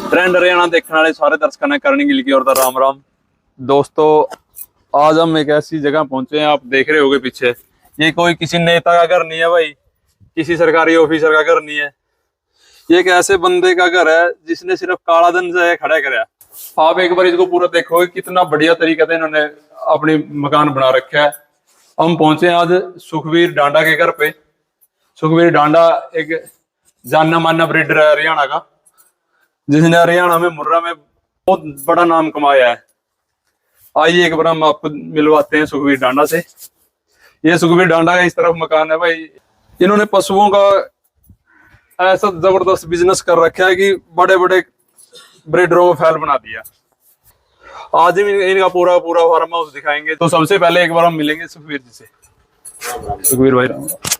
Trend Haryana देखने वाले सारे दर्शकों ने करनी गिल की और राम राम दोस्तों। आज हम एक ऐसी जगह पहुंचे हैं, आप देख रहे होगे पीछे, ये कोई किसी नेता का घर नहीं है भाई, किसी सरकारी ऑफिसर का घर नहीं है, ये एक ऐसे बंदे का घर है जिसने सिर्फ काला धन से खड़ा कराया। आप एक बार इसको पूरा देखोगे कितना बढ़िया तरीके से इन्होंने अपनी मकान बना रखा है। हम पहुंचे हैं आज सुखवीर डांडा के घर पे। सुखवीर डांडा एक जानना माना ब्रीडर है हरियाणा का, जिसने हरियाणा में मुर्रा में बहुत बड़ा नाम कमाया है। आइए एक बार हम आपको मिलवाते हैं सुखवीर डांडा से। ये सुखवीर डांडा का इस तरफ मकान है भाई। इन्होंने पशुओं का ऐसा जबरदस्त बिजनेस कर रखा है कि बड़े बड़े ब्रीडरों में फैल बना दिया। आज ही इनका पूरा पूरा फार्म हाउस दिखाएंगे। तो सबसे पहले एक बार हम मिलेंगे सुखवीर जी से। सुखवीर भाई राम राम।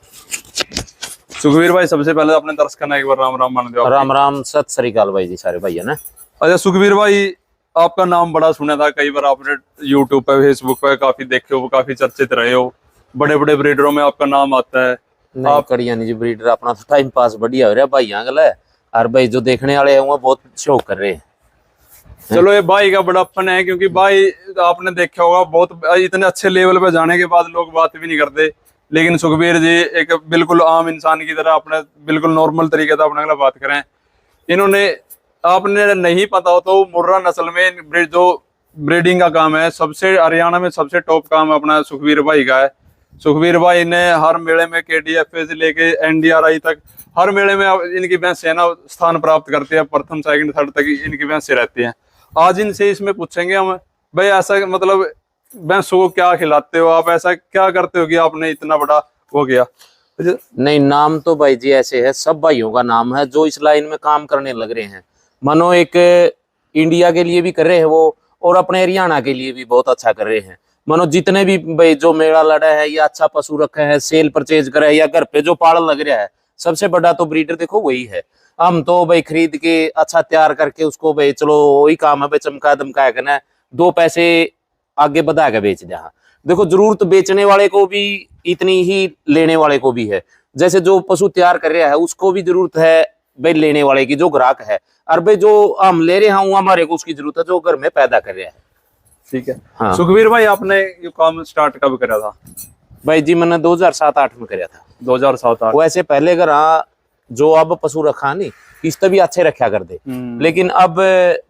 सुखवीर भाई सबसे पहले अपने दर्शकों ने एक बार राम राम मान दो। राम राम, सत श्री अकाल भाई जी सारे भाई है ना। अच्छा सुखवीर भाई, आपका नाम बड़ा सुना था, कई बार आपने यूट्यूब पे फेसबुक पे काफी देखे हो, काफी चर्चित रहे हो, बड़े बड़े ब्रीडरों में आपका नाम आता है। आप कड़िया नहीं जी ब्रीडर, अपना तो टाइम पास बढ़िया हो रहा है भाई आंगल है। और भाई जो देखने वाले हैं वो बहुत शौक कर रहे हैं। चलो ये भाई का बड़ापन है, क्योंकि भाई आपने देखा होगा बहुत इतने अच्छे लेवल पे जाने के बाद लोग बात भी नहीं करते, लेकिन सुखवीर जी एक बिल्कुल आम इंसान की तरह अपने बिल्कुल नॉर्मल तरीके से अपने बात करें। इन्होंने, आपने नहीं पता हो तो मुर्रा नस्ल में जो ब्रीडिंग का काम है, सबसे हरियाणा में सबसे टॉप काम अपना सुखवीर भाई का है। सुखवीर भाई ने हर मेले में KDFA से लेके NDRI तक हर मेले में इनकी भैंसें ना स्थान प्राप्त करती है, प्रथम सेकंड थर्ड तक इनकी भैंसें रहती हैं। आज इनसे इसमें पूछेंगे हम, भाई ऐसा मतलब भैंसों को क्या खिलाते हो आप, ऐसा क्या करते हो कि आपने इतना बड़ा हो गया? नहीं, नाम तो भाई जी ऐसे है, सब भाइयों का नाम है जो इस लाइन में काम करने लग रहे हैं। मानो एक इंडिया के लिए भी कर रहे हैं वो, और अपने हरियाणा के लिए भी बहुत अच्छा कर रहे हैं। मानो जितने भी भाई जो मेला लड़ा है या अच्छा पशु रखा है, सेल परचेज करे या घर पे जो पालन लग रहा है, सबसे बड़ा तो ब्रीडर देखो वही है। हम तो भाई खरीद के अच्छा तैयार करके उसको भाई चलो वही काम है भाई, चमका दमकाया करना है, दो पैसे आगे बढ़ा के बेच दिया। देखो जरूरत बेचने वाले को भी इतनी ही लेने वाले को भी है। जैसे जो पशु तैयार कर रहा है उसको भी जरूरत है भाई लेने वाले की, जो ग्राहक है। और भाई जो हम ले रहे हैं हमारे को उसकी जरूरत है जो घर में पैदा कर रहा है। ठीक है। हाँ। सुखवीर भाई आपने ये काम स्टार्ट कब करा था? भाई जी मैंने 2007-8 में कराया था। 2007-8। वैसे पहले घर जो अब पशु रखा नहीं इस भी अच्छे रखा कर दे, लेकिन अब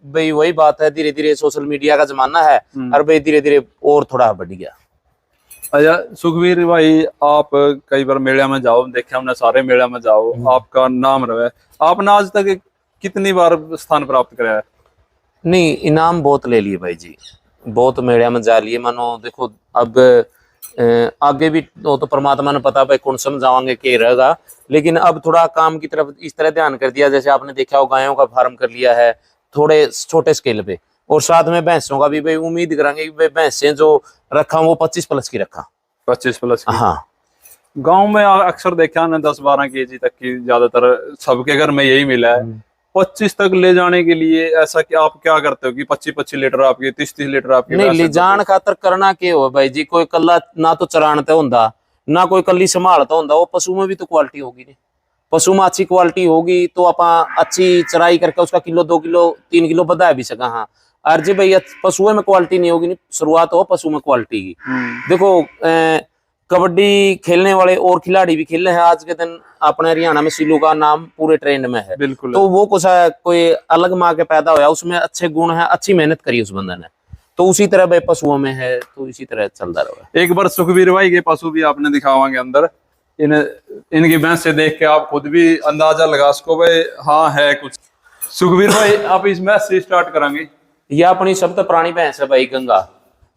भाई वही बात है, धीरे धीरे सोशल मीडिया का जमाना है और भाई धीरे धीरे और थोड़ा बढ़ गया। अच्छा सुखवीर भाई, आप कई बार मेले में जाओ, देखे हमने सारे मेले में जाओ, आपका नाम रहा है। आपने आज तक कितनी बार स्थान प्राप्त कराया है? नहीं, इनाम बहुत ले लिए भाई जी, बहुत मेले में जा लिए। मानो देखो अब आगे भी तो परमात्मा ने पता भाई कौन समझावांगे के रहेगा, लेकिन अब थोड़ा काम की तरफ इस तरह ध्यान कर दिया। जैसे आपने देखा हो गायों का फार्म कर लिया है थोड़े छोटे स्केल पे, और साथ में भैंसों का भी भाई उम्मीद करेंगे कि भाई भैंसें जो रखा वो 25+ की रखा। 25+ की? हाँ। गांव में अक्सर देखा ना 10-12 kg तक की, ज्यादातर सबके घर में यही मिला है। 25 तक ले जाने के लिए ऐसा कि आप क्या करते हो कि 25-25 लीटर आपकी, 30-30 लीटर आपकी? नहीं, ले जान खातर करना के हो भाई जी, कोई कल्ला ना तो चरानते होंदा ना कोई कल्ली संभालता होंदा। वो पशु में भी तो क्वालिटी होगी नहीं, पशु में अच्छी क्वालिटी होगी तो आप अच्छी चराई करके उसका किलो 2 किलो 3 किलो बढ़ा भी सका। हाँ, और जी भैया पशुओं में क्वालिटी नहीं होगी, नहीं शुरुआत हो पशु में क्वालिटी की। देखो कबड्डी खेलने वाले और खिलाड़ी भी खेल रहे हैं आज के दिन अपने हरियाणा में, सिल्लू का नाम पूरे ट्रेंड में है। बिल्कुल। तो वो कुछ कोई अलग माँ के पैदा होया, उसमें अच्छे गुण है, अच्छी मेहनत करी उस बंदे ने, तो उसी तरह भाई पशुओं में है, तो इसी तरह चलता रहा। एक बार सुखवीर भाई के पशु भी आपने दिखावांगे अंदर, इनकी भैंस से देख के आप खुद भी अंदाजा लगा सको भाई हाँ है कुछ। सुखवीर भाई आप इस मैच से स्टार्ट करेंगे? यह अपनी सबसे पुरानी भैंस है भाई गंगा।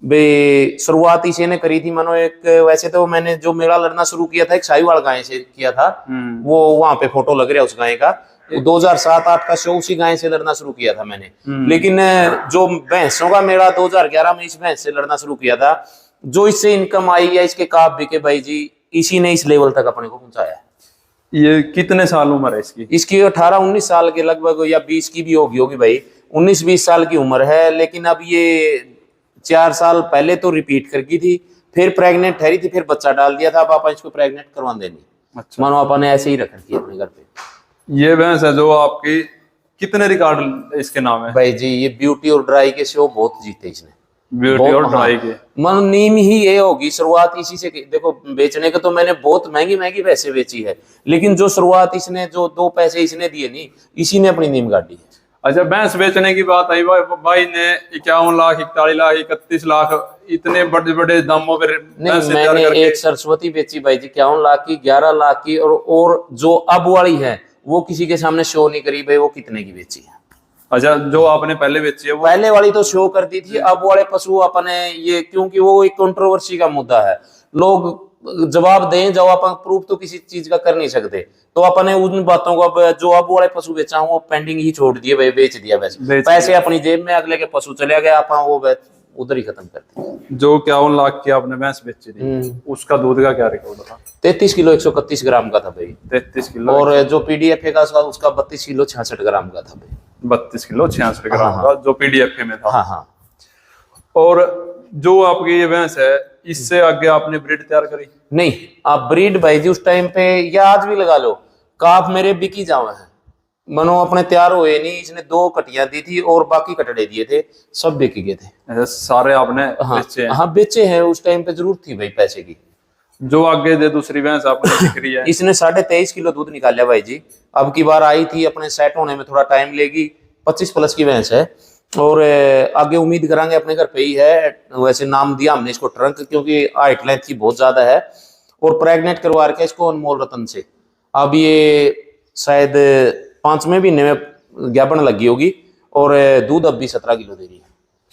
बे शुरुआत इसी ने करी थी। मानो एक वैसे तो मैंने जो मेला लड़ना शुरू किया था एक साहिवाल गाय से किया था, वो वहां पे फोटो लग रहा है उस गाय का। 2007-8 का शो उसी गाय से लड़ना शुरू किया था मैंने। लेकिन जो भैंसों का मेला 2011 में इस भैंस से लड़ना शुरू किया था, जो इससे इनकम आई या इसके काब बिके भाई जी, इसी ने इस लेवल तक अपने को पहुंचाया। ये कितने साल उम्र है इसकी? इसकी 18-19 साल के लगभग, या 20 की भी होगी भाई, 19-20 साल की उम्र है। लेकिन अब ये 4 साल पहले तो रिपीट कर गई थी, फिर प्रेग्नेंट ठहरी थी, फिर बच्चा डाल दिया था। अब आप इसको प्रेग्नेंट करवा देनी। अच्छा। मानो अपन ने ऐसे ही रख रखी है अपने घर पे। ये भैंस है जो आपकी कितने रिकॉर्ड इसके नाम है? भाई जी ये ब्यूटी और ड्राई के शो बहुत जीते इसने। ब्यूटी और ड्राई के मन नीम ही ये होगी, शुरुआत इसी से। देखो बेचने के तो मैंने बहुत महंगी महंगी पैसे बेची है, लेकिन जो शुरुआत इसने, जो 2 पैसे इसने दिए नहीं, इसी ने अपनी नीम गाड़ी है। अच्छा, भैंस बेचने की बात आई, भाई ने 51 लाख, 41 लाख, 31 लाख, इतने बड़े बड़े दामों पर नहीं, मैंने एक सरस्वती बेची भाई जी 51 लाख की, 11 लाख की, और जो अब वाली है वो किसी के सामने शो नहीं करी भाई, वो कितने की बेची है। अच्छा, जो आपने पहले बेची है वो? पहले वाली तो शो कर दी थी, अब वाले पशु अपने ये, क्योंकि वो एक कंट्रोवर्सी का मुद्दा है, लोग जवाब दें, जब अपन प्रूफ तो किसी चीज का कर नहीं सकते, तो अपने उन बातों को अब जो अब वाले पशु बेचा वो पेंडिंग ही छोड़ दिए भाई, बेच दिया वैसे, पैसे अपनी जेब में, अगले के पशु चले गए, आप वो उधर ही खत्म कर दिया। जो 51 लाख की आपने भैंस बेची थी, उसका दूध का क्या रिकॉर्ड था? 33 किलो 131 ग्राम का था भाई। 33 किलो। और जो पीडीएफ का उसका 32 किलो 66 ग्राम का था भाई। 32 किलो 66 ग्राम का जो पीडीएफ में था। हाँ हाँ। और जो आपकी ये भैंस है, इससे आगे आपने ब्रीड तैयार करी? नहीं, आप ब्रीड भाई जी उस टाइम पे या आज भी लगा लो, काफ मेरे बिकी जावा है, मनो अपने तैयार हुए नहीं, इसने 2 कटियां दी थी और बाकी कटड़े दिए थे, सब बिक गए थे। ऐसे सारे आपने हाँ, बेचे हैं? हाँ बेचे हैं, उस टाइम पे जरूरत थी भाई पैसे की। जो आगे दे दूसरी भैंस आपने बिक रही है, इसने 23.5 किलो दूध निकाला भाई जी। अब की बार आई थी, अपने सेट होने में थोड़ा टाइम लेगी, 25 प्लस की भैंस है, और आगे उम्मीद करांगे, अपने घर पे ही है। वैसे नाम दिया हमने इसको ट्रंक, क्योंकि हाइट लेंथ की बहुत ज्यादा है, और प्रेग्नेंट करवा रखे इसको अनमोल रतन से। अब ये शायद 5वें महीने में ज्ञापन लगी होगी, और दूध अब भी 17 किलो दे रही है।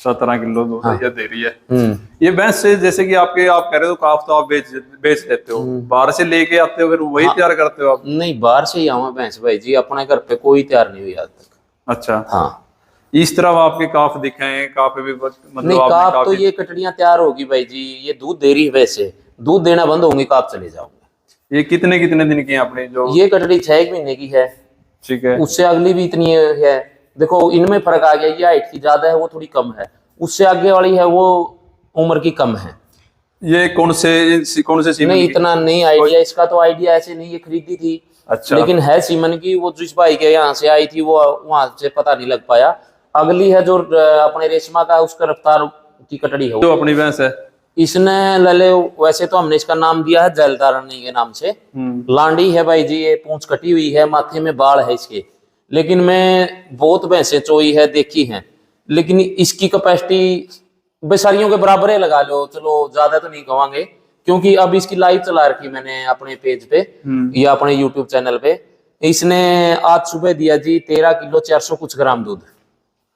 17 किलो दूध ये दे रही है। ये भैंस से जैसे कि आप कह रहे हो काफ तो आप बेच देते हो, बाहर से लेके आते हो फिर वही तैयार करते हो आप? नहीं, बाहर से ही आवा भैंस भाई जी, अपने घर पे कोई तैयार नहीं हुई आज तक। अच्छा हाँ, इस तरह आपके काफ दिखे हैं? काफ भी मतलब नहीं, काफ तो ये कटड़ियां तैयार होगी भाई जी, ये दूध दे रही है, वैसे दूध देना बंद होंगी, काफ चले जाओगे। ये कितने कितने दिन की है अपनी जो? ये कटड़ी 6 महीने की है। ठीक है। उससे अगली भी इतनी है, देखो इनमें फर्क आ गया, ये हाइट की ज्यादा है, वो थोड़ी कम है, उससे आगे वाली है वो उम्र की कम है। ये कौन से सीमन नहीं, इतना नहीं आइडिया इसका, तो आइडिया ऐसे नहीं, ये खरीदी थी। अच्छा। लेकिन है सीमन की, वो जिस भाई के यहाँ से आई थी, वो वहां से पता नहीं लग पाया। अगली है जो अपने रेशमा का, उसका रफ्तार की कटड़ी है, जो अपनी भैंस है इसने लले, वैसे तो हमने इसका नाम दिया है जलदारणी के नाम से। लांडी है भाई जी, ये पूंछ कटी हुई है, माथे में बाल है इसके, लेकिन मैं बहुत भैंसें चोई है, देखी हैं, लेकिन इसकी कैपेसिटी बेसारियों के बराबर है, लगा लो, चलो ज्यादा तो नहीं कहेंगे, क्योंकि अब इसकी लाइव चला रखी मैंने अपने पेज पे या अपने यूट्यूब चैनल पे। इसने आज सुबह दिया जी 13 किलो 400 कुछ ग्राम दूध।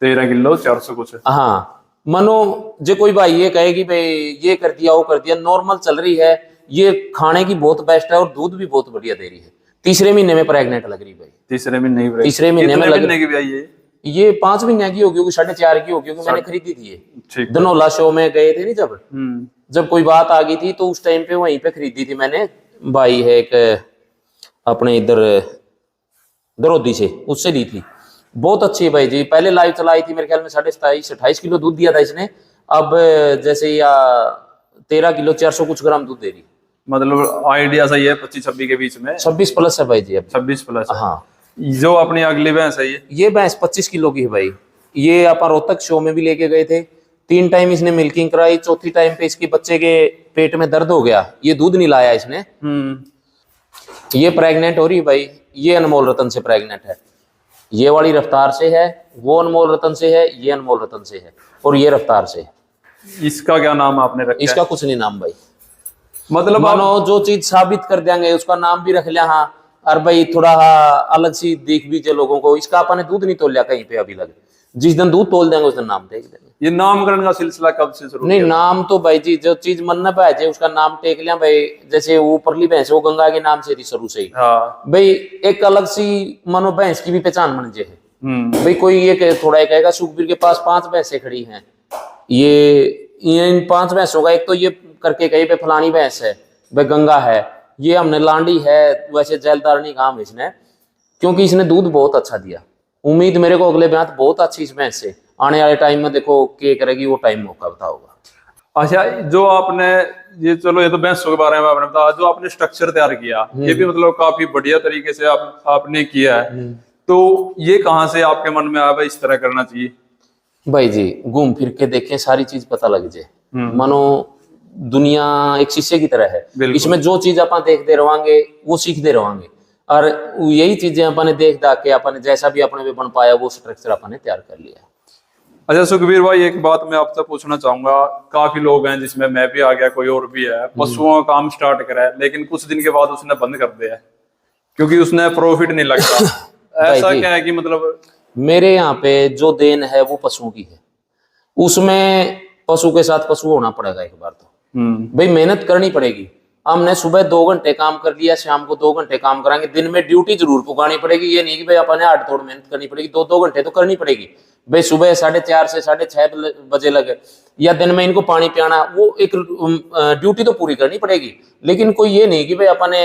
13 किलो 400 कुछ? हाँ, मनो जो कोई भाई ये कहे कि भाई ये कर दिया वो कर दिया, नॉर्मल चल रही है, ये खाने की बहुत बेस्ट है, और दूध भी बहुत बढ़िया दे रही है। 3रे महीने में प्रेग्नेंट लग रही भाई। 3रे महीने की? 3रे महीने में लगने की भी आई है ये 5 महीने की होगी, 4.5 की होगी, क्योंकि मैंने खरीदी थी ये। धनौला शो में गए थे नहीं, जब कोई बात आ गई थी, तो उस टाइम पे वहीं पे खरीदी थी मैंने। भाई है एक अपने इधर दरोदी से, उससे ली थी, बहुत अच्छी है भाई जी। पहले लाइव चलाई थी मेरे ख्याल में 27-28 किलो दूध दिया था इसने, अब जैसे या 13 किलो 400 कुछ ग्राम दूध दे रही। मतलब आइडिया सही है, 25-26 के बीच में? 26 प्लस है भाई जी अब। 26 प्लस? हाँ। जो अपनी अगली भैंस है ये भैंस 25 किलो की है भाई। ये आप रोहतक शो में भी लेके गए थे, 3 टाइम इसने मिल्किंग कराई, 4थी टाइम पे इसके बच्चे के पेट में दर्द हो गया, ये दूध नहीं लाया इसने। ये प्रेग्नेंट हो रही भाई, ये अनमोल रतन से प्रेग्नेंट है। ये वाली रफ्तार से है, वो अनमोल रतन से है, ये अनमोल रतन से है, और ये रफ्तार से है। इसका क्या नाम आपने रखा? इसका कुछ नहीं नाम भाई, मतलब मानो जो चीज साबित कर देंगे उसका नाम भी रख लिया। हाँ, और भाई थोड़ा अलग सी देख भी लोगों को। इसका अपन ने दूध नहीं तोल लिया कहीं पे अभी लगे, जिस दिन दूध तोल देंगे उस दिन नाम देख देंगे। ये नामकरण का सिलसिला कब से शुरू? नहीं, नाम तो भाई जी जो चीज मन न पाए उसका नाम टेक लिया भाई। जैसे वो परली भैंस वो गंगा के नाम से थी शुरू से ही। हाँ। भाई एक अलग सी मनो भैंस की भी पहचान बन जाए भाई। कोई ये थोड़ा ये कहेगा सुखबीर के पास 5 भैंसें खड़ी हैं, ये इन 5 भैंसों का एक तो ये करके कहीं पे फलानी भैंस है भाई, गंगा है, ये हमने लांडी है, वैसे जैलदारनी काम इसने, क्योंकि इसने दूध बहुत अच्छा दिया। उम्मीद मेरे को अगले ब्याह बहुत अच्छी इस भैंस से आने वाले टाइम में देखो के करेगी, वो टाइम मौका बता होगा। अच्छा, जो आपने ये, चलो ये तो भैंसों के बारे में आपने बताया, जो आपने स्ट्रक्चर तैयार किया ये भी मतलब काफी बढ़िया तरीके से आपने किया है। तो ये कहाँ से आपके मन में आया भाई इस तरह करना चाहिए? भाई जी घूम फिर के देखें, सारी चीज पता लग जाए। मानो दुनिया एक शीशे की तरह है, बिल्कुल। इसमें जो चीज अपन देखते रहोगे वो सीखते रहोगे, और यही चीजें अपन ने देख दाख के अपन जैसा भी अपने में बन पाया वो स्ट्रक्चर अपन ने तैयार कर लिया। अच्छा सुखबीर भाई, एक बात मैं आपसे पूछना चाहूंगा, काफी लोग हैं जिसमें मैं भी आ गया, कोई और भी है, पशुओं का काम स्टार्ट करा है लेकिन कुछ दिन के बाद उसने बंद कर दिया है क्योंकि उसने प्रॉफिट नहीं लगता। ऐसा जी। क्या है कि मतलब मेरे यहाँ पे जो देन है वो पशुओं की है, उसमें पशु के साथ पशु होना पड़ेगा एक बार तो। भाई मेहनत करनी पड़ेगी। हमने सुबह 2 घंटे काम कर लिया, शाम को 2 घंटे काम कराएंगे, दिन में ड्यूटी जरूर पुगानी पड़ेगी। ये नहीं कि भाई अपने हाथ तोड़ मेहनत करनी पड़ेगी, 2-2 घंटे तो करनी पड़ेगी। भाई सुबह 4:30 से 6:30 बजे लगे या दिन में इनको पानी पियाना, वो एक ड्यूटी तो पूरी करनी पड़ेगी। लेकिन कोई ये नहीं कि भाई अपने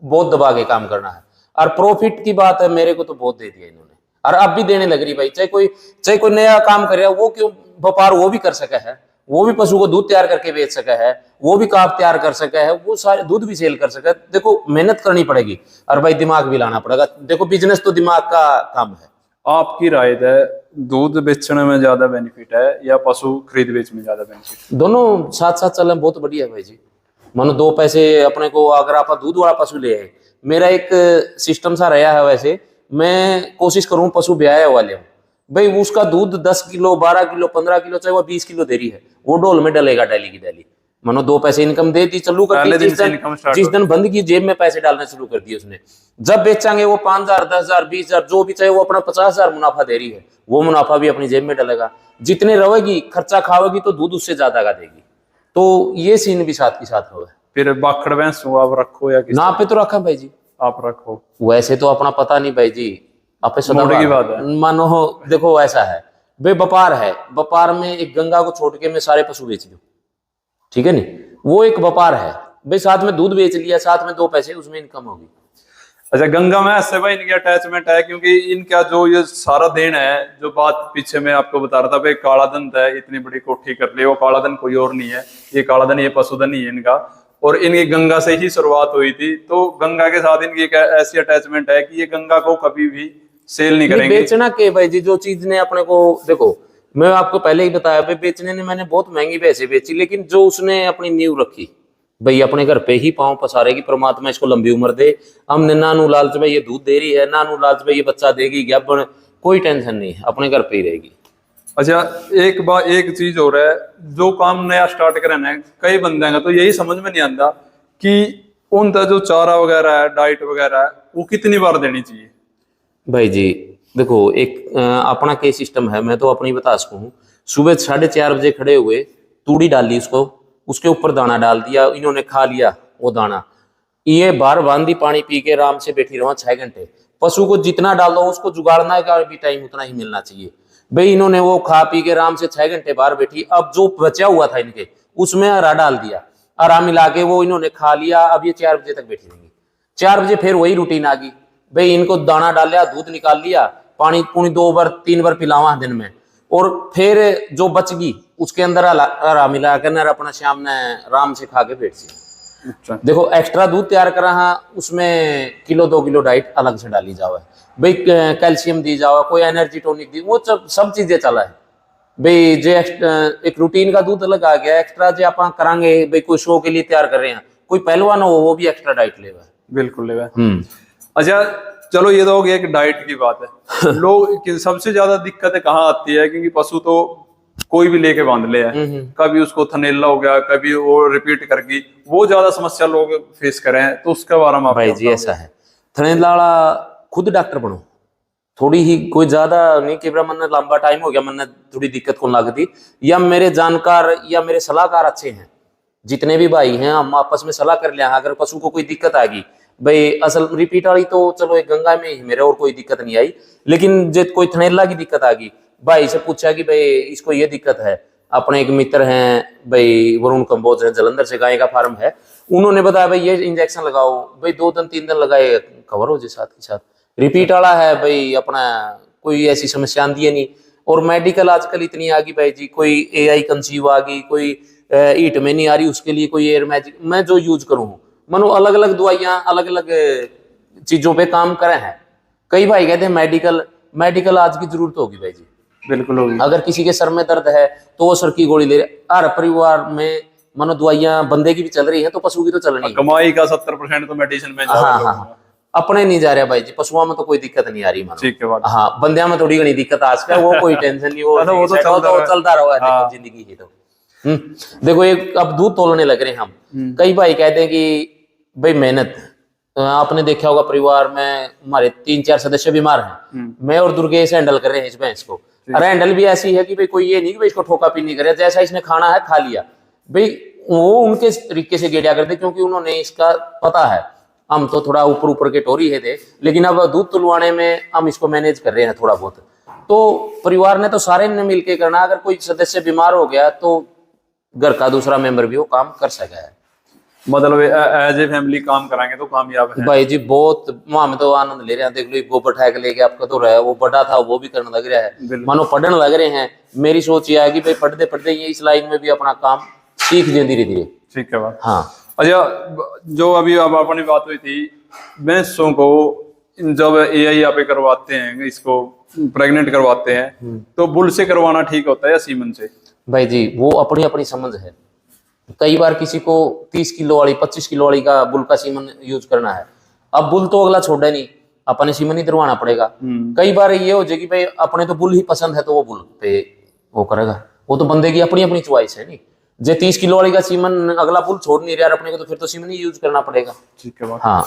बहुत दबा के काम करना है। और प्रॉफिट की बात है, मेरे को तो बहुत दे दिया इन्होंने, और अब भी देने लग रही भाई। चाहे कोई नया काम करे, वो क्यों व्यापार वो भी कर सका है, वो भी पशु को दूध तैयार करके बेच सका है, वो भी काफ तैयार कर सका है, वो सारे दूध भी सेल कर सका है। देखो मेहनत करनी पड़ेगी और भाई दिमाग भी लाना पड़ेगा। देखो बिजनेस तो दिमाग का काम है। आपकी राय है, दूध बेचने में ज्यादा बेनिफिट है या पशु खरीद बेच में ज्यादा बेनिफिट? दोनों साथ साथ चलना बहुत बढ़िया है भाई जी। मानो 2 पैसे अपने को, अगर आप दूध वाला पशु ले आए, मेरा एक सिस्टम सा रहा है, वैसे मैं कोशिश करूं पशु ब्याया वाले हूं भाई, उसका दूध 10 किलो 12 किलो 15 किलो चाहे वो 20 किलो दे रही है, वो डोल में डलेगा डेली की डेली। मानो 2 पैसे इनकम दे दी, चालू कर दी। जिस दिन बंद की, जेब में पैसे डालने शुरू कर दिए उसने। जब बेचेंगे वो 5,000 10,000 20,000 जो भी चाहे, वो अपना 50,000 मुनाफा दे रही है, वो मुनाफा भी अपनी जेब में डलेगा। जितने रहेगी खर्चा खाओगी तो दूध उससे ज्यादा का देगी। तो ये सीन भी साथ के साथ होगा। फिर बाखड़ भैंस आप रखो या किस ना पे तो रखा भाई जी, आप रखो, वैसे तो अपना पता नहीं भाई जी, आप मोड़ की बात है। मानो देखो ऐसा है भाई, व्यापार है, व्यापार में एक गंगा को छोड़ के मैं सारे पशु बेच दूं, ठीक है नहीं, वो एक व्यापार है भाई। साथ में दूध बेच लिया, साथ में 2 पैसे उसमें इनकम होगी। अच्छा, गंगा में ऐसे भाई इनकी अटैचमेंट है क्योंकि इनका जो ये सारा देन है, जो बात पीछे मैं आपको बता रहा था भाई, काला धन है, इतनी बड़ी कोठी कर ली, वो काला धन कोई और नहीं है, ये काला धन ये पशुधन ही है इनका, और इनकी गंगा से ही शुरुआत हुई थी। तो गंगा के साथ इनकी एक ऐसी अटैचमेंट है कि ये गंगा को कभी भी सेल नहीं करेंगे। बेचना के भाई जी, जो चीज ने अपने को, देखो मैं आपको पहले ही बताया भाई, बेचने ने मैंने बहुत महंगी पैसे बेची, लेकिन जो उसने अपनी नींव रखी भाई, अपने घर पे ही पांव पसारेगी, परमात्मा इसको लंबी उम्र दे। हमने नानू लालच में ये दूध दे रही है, नानू लालच में ये बच्चा देगी, गैबन, कोई टेंशन नहीं, अपने घर पे ही रहेगी। अच्छा, एक चीज हो रहा है, जो काम नया स्टार्ट करना है, कई बंदे हैं तो यही समझ में नहीं आता कि उनका जो चारा वगैरह है, डाइट वगैरह है, वो कितनी बार देनी चाहिए? भाई जी देखो, एक अपना के सिस्टम है, मैं तो अपनी बता सकूं। सुबह 4:30 बजे खड़े हुए, तूड़ी डाली उसको, उसके ऊपर दाना डाल दिया, इन्होंने खा लिया वो दाना, ये बार बांधी पानी पी के आराम से बैठी रहो 6 घंटे। पशु को जितना डालो उसको जुगाड़ना का भी टाइम उतना ही मिलना चाहिए भाई। इन्होंने वो खा पी के आराम से 6 घंटे बाहर बैठी, अब जो बचा हुआ था इनके उसमें हरा डाल दिया, हरा मिला के वो इन्होंने खा लिया। अब ये 4 बजे तक बैठी रहेंगी। 4 बजे फिर वही रूटीन आ गई भाई, इनको दाना डाल लिया, दूध निकाल लिया, पानी पूनी 2 बार 3 बार पिलावा दिन में, और फिर जो बच गई उसके अंदर हरा मिला कर अपना शाम ने आराम से खा के बैठ से। अच्छा। देखो एक्स्ट्रा दूध तैयार कर रहा, उसमें 1-2 किलो डाइट अलग से डाली जाओ भाई, कैल्शियम दी जाओ, कोई एनर्जी टॉनिक दी, वो सब चीजें चला है भाई। जो एक रूटीन का दूध अलग आ गया, एक्स्ट्रा जो आप करांगे भाई, कोई शो के लिए तैयार कर रहे हैं, कोई पहलवान हो वो भी एक्स्ट्रा डाइट लेगा, बिल्कुल लेगा। अच्छा चलो, ये तो हो गया एक डाइट की बात है। लोग सबसे ज्यादा दिक्कत कहाँ आती है, क्योंकि पशु तो कोई भी लेके बांध ले है, कभी उसको थनेला हो गया, कभी वो रिपीट कर गई, वो ज्यादा समस्या लोग फेस कर रहे हैं, तो उसके बारे में भाई जी ऐसा है, थनेला वाला खुद डॉक्टर बनो, थोड़ी ही, कोई ज्यादा नहीं कि मन लंबा टाइम हो गया, मन थोड़ी दिक्कत कौन लगती, या मेरे जानकार या मेरे सलाहकार अच्छे हैं, जितने भी भाई हैं, हम आपस में सलाह कर लिया। अगर पशु को कोई दिक्कत आ गई भाई, असल रिपीट वाली तो चलो एक गंगा में ही मेरे और कोई दिक्कत नहीं आई, लेकिन जब कोई थनेला की दिक्कत आ गई, भाई से पूछा कि भाई इसको ये दिक्कत है। अपने एक मित्र हैं भाई, वरुण कंबोज है, जलंधर से, गाय का फार्म है, उन्होंने बताया भाई ये इंजेक्शन लगाओ भाई, 2 दिन 3 दिन लगाए कवर हो जाए साथ के साथ। रिपीट वाला है भाई, अपना कोई ऐसी समस्या आती है नहीं। और मेडिकल आजकल इतनी आ गई भाई जी, कोई AI कंसीव आ गई, कोई हीट में नहीं आ रही, उसके लिए कोई एयर मैजिक, मैं जो यूज करूँ, मानो अलग अलग दवाइयाँ अलग अलग चीजों पे काम करे हैं कई भाई कहते हैं मेडिकल, मेडिकल आज की जरूरत होगी भाई जी। बिल्कुल होगी। अगर किसी के सर में दर्द है तो वो सर की गोली ले रहे। हर परिवार में मानो दवाइयां बंदे की भी चल रही है तो पशु की तो चलनी है। कमाई का 70% तो मेडिसिन में जा हाँ रहा है हाँ लोगों हाँ, का। अपने नहीं जा रहा भाई जी, पशुओं में तो कोई दिक्कत नहीं आ रही मानो। ठीक है बात। हाँ, बंदिया में थोड़ी घनी दिक्कत आजकल, वो कोई टेंशन नहीं, वो वो तो चलता रहा है। हाँ। देखो जिंदगी ही तो देखो एक अब दूध तोलने लग रहे हैं हम। कई भाई कहते हैं कि भाई मेहनत, आपने देखा होगा परिवार में हमारे 3-4 सदस्य बीमार हैं, मैं और दुर्गेश हैंडल कर रहे हैं इस भैंस को। अरे हैंडल भी ऐसी है कि भाई कोई ये नहीं कि भाई इसको ठोका पीनी करे, जैसा इसने खाना है खा लिया भाई, वो उनके तरीके से गेड़िया करते क्योंकि उन्होंने इसका पता है। हम तो थोड़ा ऊपर ऊपर के टोरी है थे, लेकिन अब दूध तुलवाने में हम इसको मैनेज कर रहे हैं थोड़ा बहुत। तो परिवार ने तो सारे ने मिलकर करना, अगर कोई सदस्य बीमार हो गया तो घर का दूसरा मेंबर भी वो काम कर सका है। मतलब एज ए फैमिली काम कराएंगे तो कामयाब है भाई जी बहुत, वहां में तो आनंद ले रहे हैं। देख लो गोबर ठेक लेके आपका तो रहा है, वो बड़ा था वो भी करने लग रहा है, मानो पढ़ने लग रहे हैं। मेरी सोच ये है कि भाई पढ़ते पढ़ते ये इस लाइन में भी अपना काम सीख दें धीरे धीरे। ठीक है बात। हाँ अच्छा, जो अभी अब अपनी बात हुई थी भैंसों को, जब एआई आप करवाते हैं, इसको प्रेग्नेंट करवाते हैं, तो बुल से करवाना ठीक होता है या सीमन से? भाई जी वो अपनी अपनी समझ है। कई बार किसी को 30 किलो वाली 25 किलो वाली का बुल का सीमन यूज करना है, अब बुल तो अगला छोड़े नहीं, अपने सीमन ही दरवाना पड़ेगा। कई बार ये हो जाए कि भाई अपने तो बुल ही पसंद है तो वो बुल पे वो करेगा, वो तो बंदे की अपनी अपनी चॉइस है। नहीं जे 30 किलो वाली का सीमन अगला बुल छोड़ नहीं रहा अपने को, तो फिर तो सीमन ही यूज करना पड़ेगा। ठीक है बात। हाँ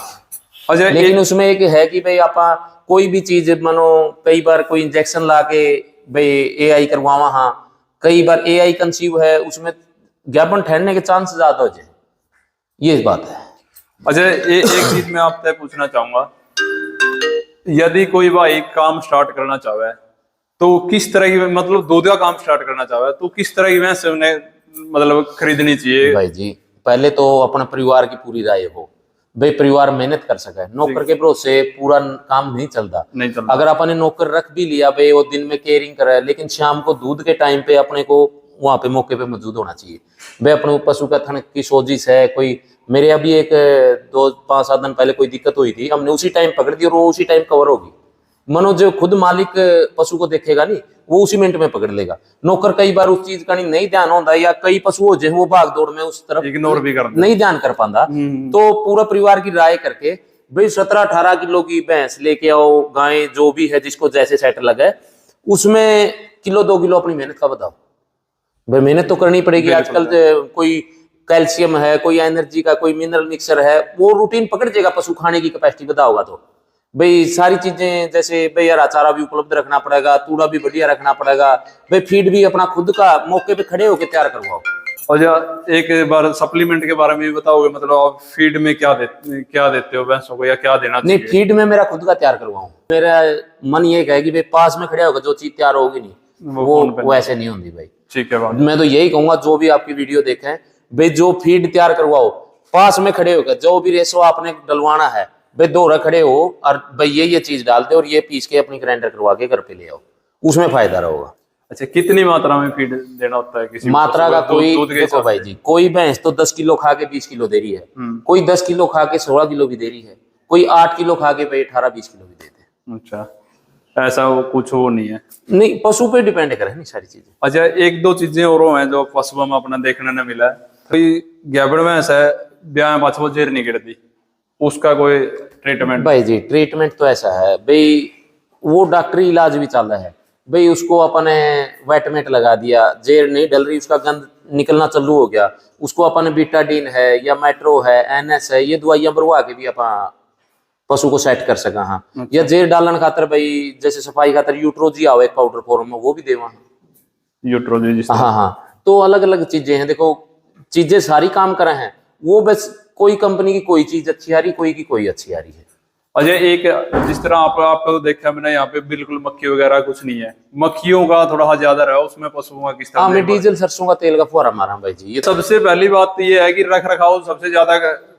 अच्छा, लेकिन उसमें एक है कि भाई आप कोई भी चीज मानो, कई बार कोई इंजेक्शन ला के भाई एआई करवावा, हाँ कई बार एआई कंसीव है उसमें ज्ञापन ठहरने के चांस ज्यादा हो जाए, ये बात है। अच्छा, एक चीज मैं आपसे पूछना चाहूंगा, यदि कोई भाई काम स्टार्ट करना चाहे तो किस तरह की, मतलब दूध का काम स्टार्ट करना चाहे तो किस तरह की भैंस उन्हें मतलब खरीदनी चाहिए? भाई जी पहले तो अपने परिवार की पूरी राय हो, भाई परिवार मेहनत कर सके। नौकर के भरोसे पूरा काम नहीं चलता। अगर अपने नौकर रख भी लिया भाई, वो दिन में केयरिंग करे, लेकिन शाम को दूध के टाइम पे अपने को वहां पे मौके पे मौजूद होना चाहिए। भाई अपने पशु का थन की सोजिश है कोई, मेरे अभी एक 2-5-7 दिन पहले कोई दिक्कत हुई थी, हमने उसी टाइम पकड़ दी और वो उसी टाइम कवर होगी। मनो जो खुद मालिक पशु को देखेगा नहीं, वो उसी मिनट में पकड़ लेगा। नौकर कई बार उस चीज का नहीं ध्यान होता, या कई पशु हो जाए वो भाग दौड़ में उस तरफ इग्नोर भी कर नहीं ध्यान कर पाता। तो पूरा परिवार की राय करके भाई 17-18 किलो की भैंस लेके आओ, गाय जो भी है जिसको जैसे सेट लगे, उसमें किलो 2 किलो अपनी मेहनत का बताओ। भाई मेहनत तो करनी पड़ेगी। आजकल कोई कैल्शियम है, कोई एनर्जी का, कोई मिनरल मिक्सर है, वो रूटीन पकड़ जाएगा। पशु खाने की कैपेसिटी बताओगा तो भाई सारी चीजें, जैसे भाई हरा चारा भी उपलब्ध रखना पड़ेगा, तूड़ा भी बढ़िया रखना पड़ेगा, भाई फीड भी अपना खुद का मौके पे खड़े होकर तैयार करवाओ। और एक बार सप्लीमेंट के बारे में भी बताओगे, मतलब आप फीड में क्या देते हो भैंसों को, या क्या देना चाहिए? नहीं, फीड में मेरा खुद का तैयार करवाऊं। मेरा मन ये है कि भाई पास में खड़े होगा, जो चीज तैयार होगी नहीं वो ऐसे नहीं होती भाई। ठीक है बात। मैं तो यही कहूंगा जो भी आपकी वीडियो देखें भाई, जो फीड तैयार करवाओ पास में खड़े होकर, जो भी रेसो आपने डलवाना है भाई 2 खड़े हो और भाई ये चीज डालते और ये पीस के अपनी ग्राइंडर करवा के घर पे ले आओ, उसमें फायदा रहेगा। अच्छा, कितनी मात्रा में फीड देना होता है किसी मात्रा का कोई देखो भाई जी, कोई भैंस तो 10 किलो खा के 20 किलो दे रही है, कोई 10 किलो खा के 16 किलो भी दे रही है, कोई 8 किलो खा के भाई 18-20 किलो भी देते हैं। अच्छा, ऐसा वो कुछ वो नहीं है? नहीं, पशु पे डिपेंड करे नहीं सारी चीजें। अच्छा, 1-2 चीजें और हैं जो पशुओं में अपना देखने ने मिला है। कोई गैबड़ भैंस है, ब्याह में पाछो जेर नहीं गिरती, उसका कोई ट्रीटमेंट? भाई जी ट्रीटमेंट तो ऐसा है भाई, वो डॉक्टरी इलाज भी चल रहा है भाई। उसको अपने वेटमेट लगा दिया, जेर नहीं डल रही, उसका गंद निकलना चालू हो गया, उसको अपने बीटाडीन है या मेट्रो है, एनएस है, ये दवाइयां भरवा के भी अपन पशु को सेट कर सका। हाँ या जेर डालन खातर भाई, जैसे सफाई खातर यूट्रोजी आओ एक पाउडर फॉर्म में, वो भी देवा। यूट्रोजी? हाँ हाँ, तो अलग अलग चीजें हैं। देखो चीजें सारी काम कर रहे हैं वो, बस कोई कंपनी की कोई चीज अच्छी आ रही, कोई की कोई अच्छी आ रही है। अच्छा, एक जिस तरह आपको तो देखा मैंने, यहाँ पे बिल्कुल मक्खी वगैरह कुछ नहीं है, मक्खियों का थोड़ा ज्यादा रहा, उसमें पशुओं का किस तरह? हाँ, मैं डीजल सरसों का तेल का फुहारा मारा भाई जी। ये सबसे पहली बात तो ये है कि रख रखाव सबसे ज्यादा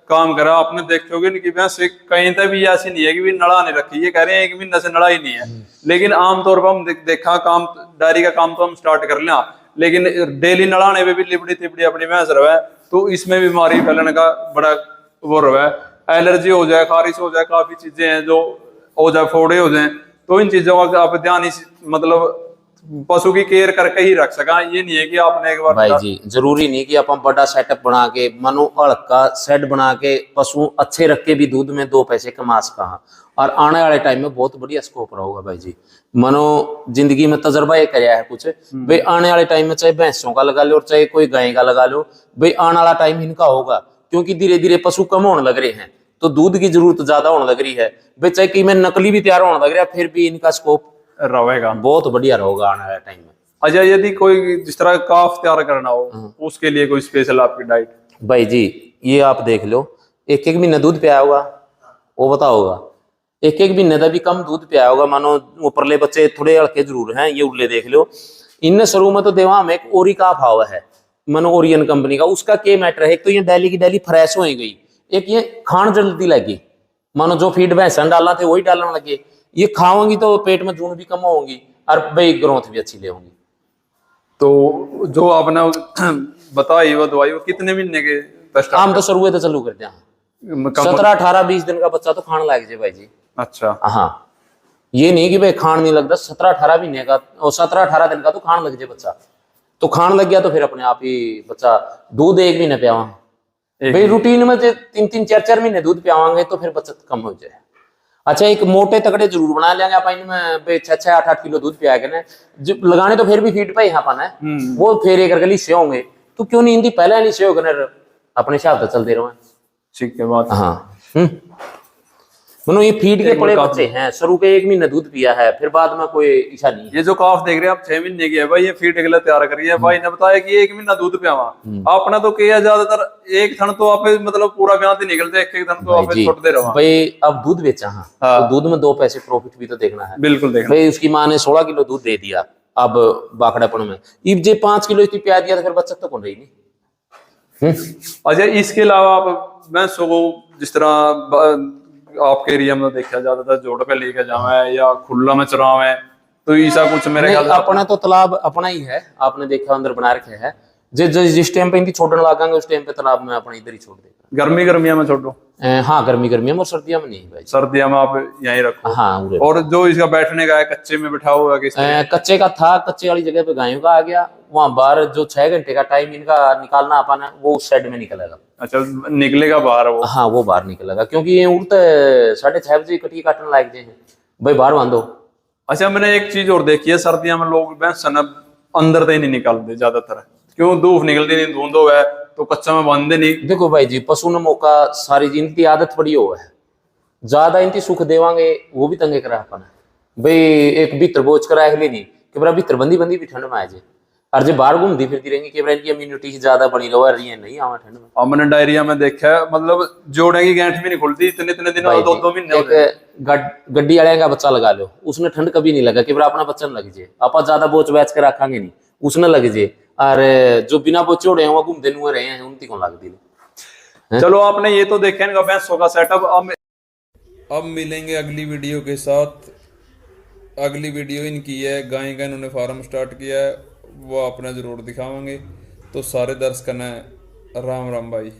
काम करा। आपने देखोगे कि भैंस कहीं तक भी ऐसी नहीं है कि भी नड़ा नहीं रखी, ये कह रहे हैं एक महीना से नड़ा ही नहीं है, लेकिन आमतौर पर हम देखा काम, डायरी का काम तो हम स्टार्ट कर लिया, लेकिन डेली नड़ाने में भी लिपड़ी तिपड़ी अपनी भैंस रहे, तो इसमें बीमारी फैलने का बड़ा वो रहा है। एलर्जी हो जाए, खारिश हो जाए, काफी चीजें हैं जो हो जाए, फोड़े हो जाए, तो इन चीजों का आप ध्यान इस मतलब पशु की केयर करके ही रख सका। ये नहीं है कि आपने एक बार भाई जी जरूरी नहीं कि अपन बड़ा सेटअप बना के मानो हल्का सेट बना के पशु अच्छे रख के भी दूध में 2 पैसे कमा सका। और आने वाले टाइम में बहुत बढ़िया स्कोप रहेगा भाई जी। मानो जिंदगी में तजर्बा ये कराया है कुछ भाई, आने वाले टाइम में चाहे भैंसों का लगा लो और चाहे कोई गाय का लगा लो भाई, आने वाला टाइम इनका होगा, क्योंकि धीरे धीरे पशु कम होने लग रहे हैं तो दूध की जरूरत ज्यादा होने लग रही है भाई। चाहे कि मैं नकली भी तैयार होने लग रहा है, फिर भी इनका स्कोप रहेगा, बहुत बढ़िया रहेगा आने वाले टाइम में। अच्छा, यदि कोई जिस तरह काफ तैयार करना हो उसके लिए कोई स्पेशल आपकी डाइट? भाई जी ये आप देख लो, एक एक महीने दूध पिया होगा वो बता होगा, एक एक महीने का भी कम दूध पिया होगा। मानो ऊपरले बच्चे थोड़े हल्के जरूर हैं, ये उरले देख लो। इन शुरू में तो देवा में एक ओरी का भाव है, मानो ओरियन कंपनी का, उसका क्या मैटर है, एक तो ये डेली की डेली फ्रेश हो गई, एक ये खान जल्दी लगी, मानो जो फीड भैंसन डालना थे वही डालने लगे, ये खाओगी तो पेट में जून भी कम होंगी और भाई ग्रोथ भी अच्छी ले होंगी। तो जो आपने बताई वो दवाई वो कितने महीने के टेस्ट? हम तो शुरू तो चालू करते हैं 17, 18, 20 दिन का बच्चा तो खाने लग जाए भाई जी। अच्छा, हाँ, ये नहीं कि भाई खान नहीं लगता, 17, 18 महीने का और 17, 18 दिन का तो खान लग जाए बच्चा, तो खान लग गया तो फिर अपने आप ही बच्चा दूध 1 महीने पियावा भाई। रूटीन में 3-3, 4-4 महीने दूध पियावांगे तो फिर बचत कम हो जाए। अच्छा, एक मोटे तगड़े जरूर बना लेंगे आप इनमें 6-6, 8-8 किलो दूध पिया के जो लगाने तो फिर भी फीड पे यहाँ पाना है, वो फेरे करके लिसे होंगे, तो क्यों नहीं इनकी पहले लिसे हो गए अपने हिसाब से चलते रहो। ठीक है बात। हाँ मनो ये फीड के पड़े बच्चे हैं, शुरू के 1 महीने दूध पिया है, फिर बाद में कोई इच्छा नहीं है। ये जो काफ देख रहे हैं आप 6 महीने की है भाई, ये फीड के लिए तैयार करी है। भाई ने बताया कि 1 महीना दूध पियावा, आपने तो किया ज्यादातर एक थन तो आप मतलब पूरा ब्याह ही निकलते, एक थन तो आप छोड़ते रहो भाई। अब दूध बेचा हाँ, तो दूध में 2 पैसे प्रॉफिट भी तो देखना है। बिल्कुल देखना भाई। उसकी माँ ने 16 किलो दूध दे दिया, अब बाकड़ापन में इब जे 5 किलो इसकी प्याज दिया तो फिर बचत तो कौन रही नहीं। अच्छा, इसके अलावा आप भैंसों को जिस तरह आपके एरिया में देखा ज्यादातर जोड़ पे लेके जावे या खुला में चरावे, तो ऐसा कुछ मेरे ख्याल अपना तो तालाब अपना ही है, आपने देखा अंदर बना रखे है, जिस टाइम पे इनकी छोड़ने लगाएंगे उस टाइम पे तालाब में अपना इधर ही छोड़ देगा। गर्मिया में छोड़ो? हाँ गर्मिया में, और सर्दियों में नहीं भाई। सर्दियों में आप यहीं रखो? हाँ। और जो इसका बैठने का है कच्चे में बिठाओ हुआ किस कच्चे का था, कच्चे वाली जगह पे गायों का आ गया, वहां बाहर जो 6 घंटे का टाइम इनका निकालना आपाना वो उस साइड में निकलेगा। अच्छा, निकलेगा बाहर वो? हाँ वो बाहर निकलेगा, क्योंकि ये उड़ते 6:30 बजे कटी काटने लायक हैं भाई, बाहर बांधो। अच्छा, मैंने एक चीज और देखी है, सर्दियों में लोग भैंस अंदर से ही नहीं निकालते ज्यादातर, क्यों? धूप निकलती नहीं, धुंध हो है तो कच्चा में बांधे नहीं। देखो भाई जी, पशु ने मौका सारी इनकी आदत पड़ी हो है, ज्यादा इनकी सुख देवांगे वो भी तंगे करा अपना भाई। एक भीतर बोझ करा है नहीं कि बरा भीतर बंदी भी ठंड में आ जाए, और जो बाहर घूमती फिरती रहेंगी कि इनकी इम्यूनिटी ज्यादा बनी रही है, नहीं आवा ठंड में। हमने डायरिया में देखा है, मतलब जोड़े की गांठ भी नहीं खुलती इतने दिन, 2-2 महीने। गड्डी वाले का बच्चा लगा लो, उसने ठंड कभी नहीं लगा कि बरा अपना बच्चा लग जाए, आप ज्यादा बोझ बैच के रखांगे नहीं, उसने लग जाए। और जो बिना बोझ छोड़े हैं वो घूमते हुए रहे हैं, उनकी कौन लगती है। चलो, आपने ये तो देखा है भैंसों का सेटअप। अब मिलेंगे अगली वीडियो के साथ। अगली वीडियो इनकी है, गाय का इन्होंने फार्म स्टार्ट किया है, वो अपना जरूर दिखावांगे। तो सारे दर्शकों ने राम राम भाई।